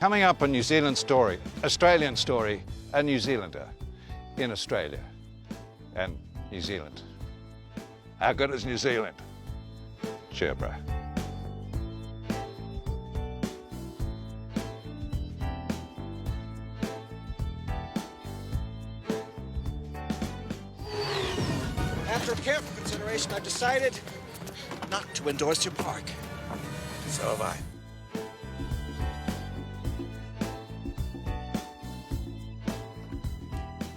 Coming up, a New Zealand story, Australian story, a New Zealander in Australia and New Zealand. How good is New Zealand? Cheer, bro. After careful consideration, I've decided not to endorse your park. So have I.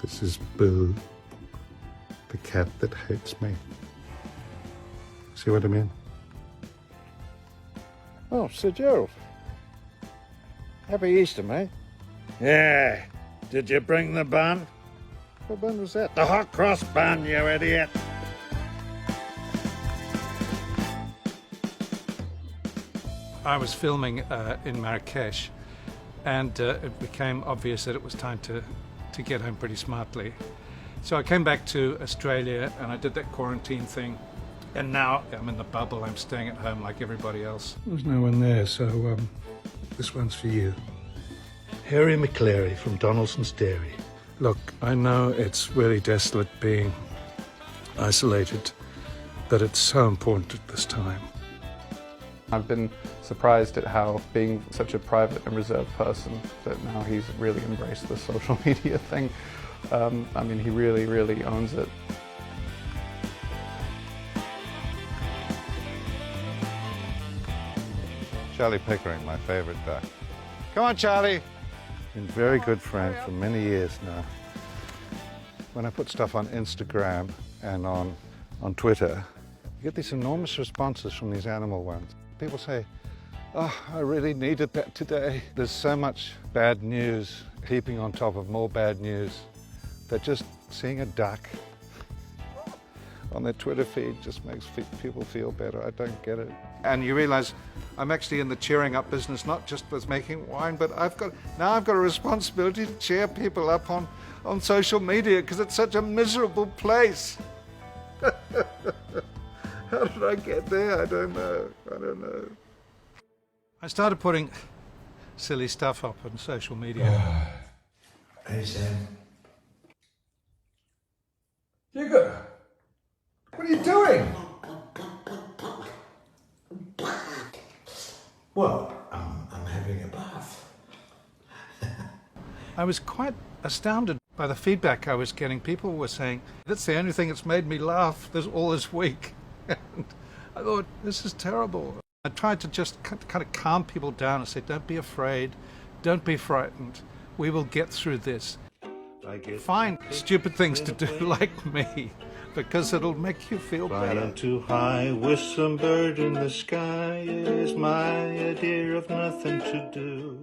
This is Bill, the cat that hates me. See what I mean? Oh, Sir Gerald. Happy Easter, mate. Yeah. Did you bring the bun? What bun was that? The hot cross bun, you idiot. I was filming in Marrakesh, and it became obvious that it was time to get home pretty smartly. So I came back to Australia and I did that quarantine thing, and now I'm in the bubble. I'm staying at home like everybody else. There's no one there, so this one's for you. Harry McClary from Donaldson's Dairy. Look, I know it's really desolate being isolated, but it's so important at this time. I've been surprised at how, being such a private and reserved person, that now he's really embraced the social media thing. I mean, he really, really owns it. Charlie Pickering, my favorite duck. Come on, Charlie. Been very good friends for many years now. When I put stuff on Instagram and on Twitter, you get these enormous responses from these animal ones. People say, oh, I really needed that today. There's so much bad news heaping on top of more bad news that just seeing a duck on their Twitter feed just makes people feel better. I don't get it. And you realize I'm actually in the cheering up business, not just with making wine, but I've got a responsibility to cheer people up on social media because it's such a miserable place. How did I get there? I don't know. I started putting silly stuff up on social media. Hey, Sam. Hugo! What are you doing? Well, I'm having a bath. I was quite astounded by the feedback I was getting. People were saying, that's the only thing that's made me laugh all this week. And I thought, this is terrible. I tried to just kind of calm people down and say, don't be afraid, don't be frightened. We will get through this. Find stupid things to do like me, because it'll make you feel better. Flying too high with some bird in the sky is my idea of nothing to do.